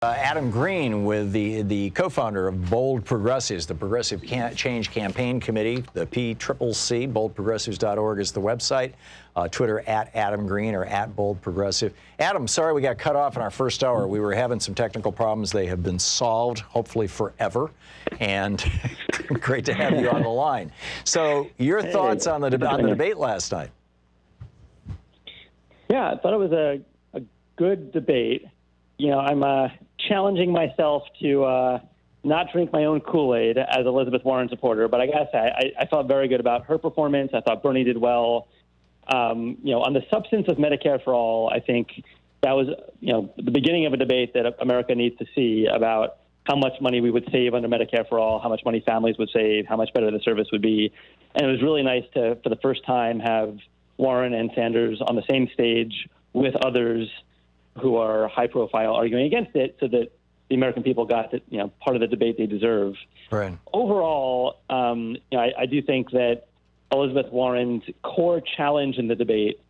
Adam Green with the co-founder of Bold Progressives, the Progressive Change Campaign Committee, the PCCC, boldprogressives.org is the website. Twitter at Adam Green or at Bold Progressive. Adam, sorry we got cut off in our first hour. We were having some technical problems. They have been solved, hopefully forever. And great to have you on the line. So your thoughts on the debate last night? Yeah, I thought it was a good debate. You know, I'm challenging myself to not drink my own Kool-Aid as Elizabeth Warren supporter, but I gotta say, I felt very good about her performance. I thought Bernie did well. You know, on the substance of Medicare for all, I think that was, you know, the beginning of a debate that America needs to see about how much money we would save under Medicare for all, how much money families would save, how much better the service would be. And it was really nice to, for the first time, have Warren and Sanders on the same stage with others who are high profile arguing against it, so that the American people got the, you know, part of the debate they deserve. Right. Overall, you know, I do think that Elizabeth Warren's core challenge in the debate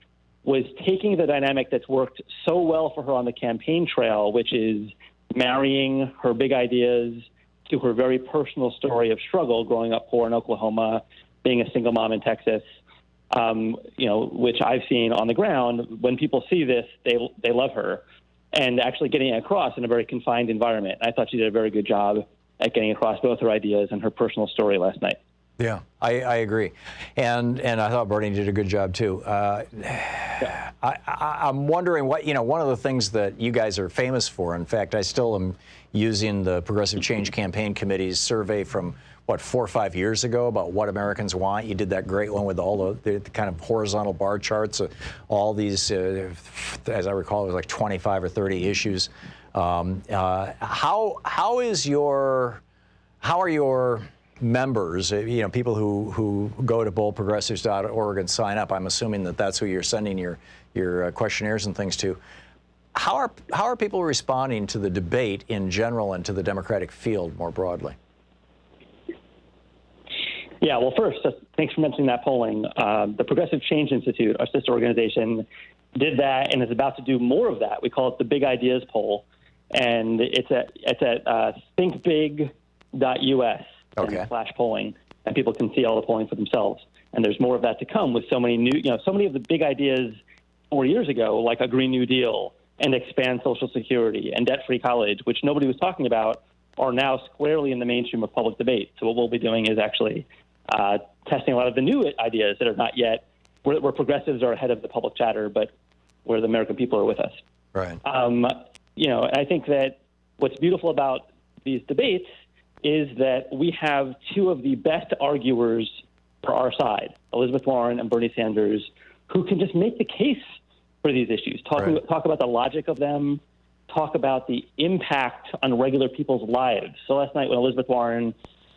was taking the dynamic that's worked so well for her on the campaign trail, which is marrying her big ideas to her very personal story of struggle growing up poor in Oklahoma, being a single mom in Texas, you know, which I've seen on the ground. When people see this, they love her, and actually getting it across in a very confined environment. I thought she did a very good job at getting across both her ideas and her personal story last night. Yeah, I agree, and I thought Bernie did a good job too. I'm wondering what, you know, one of the things that you guys are famous for. In fact, I still am using the Progressive Change Campaign Committee's survey from, what, 4 or 5 years ago about what Americans want. You did that great one with all the kind of horizontal bar charts of all these, as I recall, it was like 25 or 30 issues. How are your members, you know, people who go to boldprogressives.org and sign up? I'm assuming that that's who you're sending your questionnaires and things to. How are people responding to the debate in general and to the Democratic field more broadly? Yeah, well, first, thanks for mentioning that polling. The Progressive Change Institute, our sister organization, did that and is about to do more of that. We call it the Big Ideas Poll, and it's at thinkbig.us. Okay. Flash polling, and people can see all the polling for themselves. And there's more of that to come with so many new, you know, so many of the big ideas 4 years ago, like a Green New Deal and expand Social Security and debt-free college, which nobody was talking about, are now squarely in the mainstream of public debate. So what we'll be doing is actually testing a lot of the new ideas that are not yet, where progressives are ahead of the public chatter, but where the American people are with us. Right. You know, I think that what's beautiful about these debates is that we have two of the best arguers for our side, Elizabeth Warren and Bernie Sanders, who can just make the case for these issues, talk about the logic of them, talk about the impact on regular people's lives. So last night when Elizabeth Warren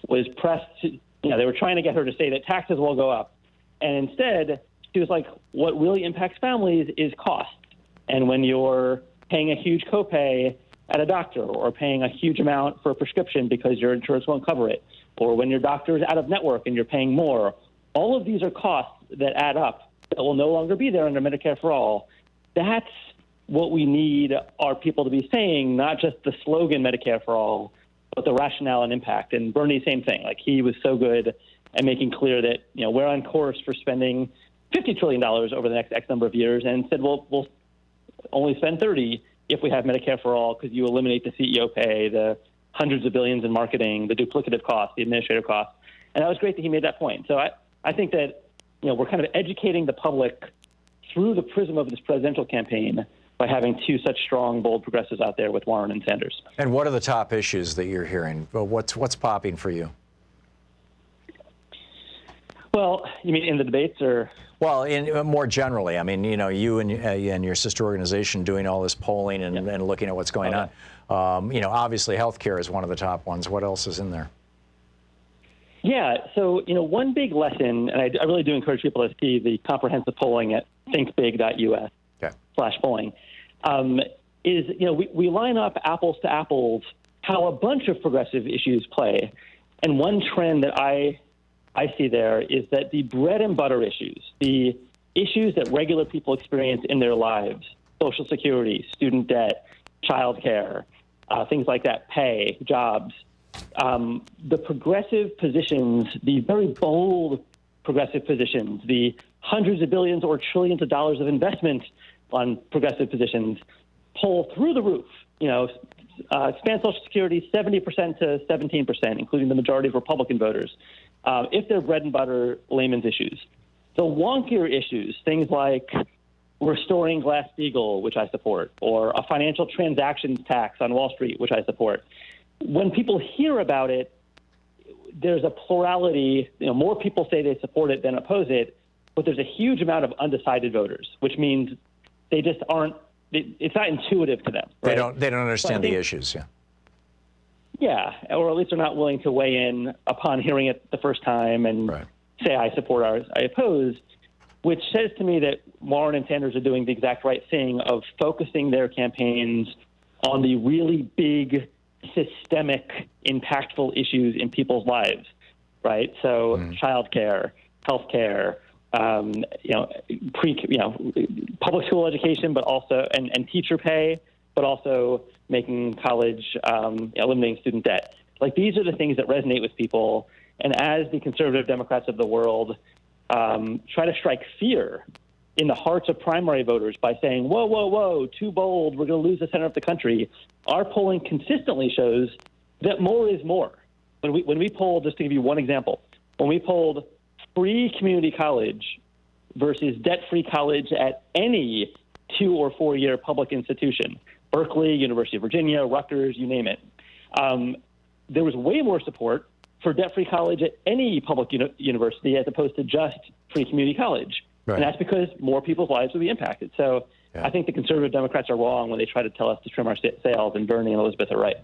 was pressed, you know, they were trying to get her to say that taxes will go up. And instead, she was like, what really impacts families is cost. And when you're paying a huge copay at a doctor, or paying a huge amount for a prescription because your insurance won't cover it, or when your doctor is out of network and you're paying more, all of these are costs that add up that will no longer be there under Medicare for all. That's what we need our people to be saying, not just the slogan Medicare for all, but the rationale and impact. And Bernie, same thing. Like, he was so good at making clear that, you know, we're on course for spending $50 trillion over the next X number of years, and said, well, we'll only spend 30 if we have Medicare for all, because you eliminate the CEO pay, the hundreds of billions in marketing, the duplicative costs, the administrative costs. And that was great that he made that point. So I think that, you know, we're kind of educating the public through the prism of this presidential campaign by having two such strong, bold progressives out there with Warren and Sanders. And what are the top issues that you're hearing? Well, what's popping for you? Well, you mean in the debates, or? Well, more generally, I mean, you know, you and your sister organization doing all this polling and looking at what's going on. You know, obviously, healthcare is one of the top ones. What else is in there? Yeah, so, you know, one big lesson, and I really do encourage people to see the comprehensive polling at thinkbig.us/polling, is, you know, we line up apples to apples how a bunch of progressive issues play. And one trend that I see there is that the bread and butter issues, the issues that regular people experience in their lives, Social Security, student debt, childcare, things like that, pay, jobs. The progressive positions, the very bold progressive positions, the hundreds of billions or trillions of dollars of investment on progressive positions pull through the roof. Expand Social Security 70% to 17%, including the majority of Republican voters, if they're bread and butter layman's issues. The wonkier issues, things like restoring Glass-Steagall, which I support, or a financial transactions tax on Wall Street, which I support. When people hear about it, there's a plurality. More people say they support it than oppose it, but there's a huge amount of undecided voters, which means they just aren't. It's not intuitive to them. Right? They don't understand the issues. Yeah. Yeah, or at least they're not willing to weigh in upon hearing it the first time and say I support or I oppose, which says to me that Warren and Sanders are doing the exact right thing of focusing their campaigns on the really big, systemic, impactful issues in people's lives, right? So childcare, healthcare, public school education, but also and teacher pay, but also making college, eliminating student debt. Like, these are the things that resonate with people. And as the conservative Democrats of the world try to strike fear in the hearts of primary voters by saying, whoa, whoa, whoa, too bold, we're going to lose the center of the country, our polling consistently shows that more is more. When we polled, just to give you one example, when we polled free community college versus debt-free college at any 2 or 4 year public institution, Berkeley, University of Virginia, Rutgers, you name it, there was way more support for debt-free college at any public university as opposed to just free community college. Right. And that's because more people's lives will be impacted. So I think the conservative Democrats are wrong when they try to tell us to trim our sails, and Bernie and Elizabeth are right.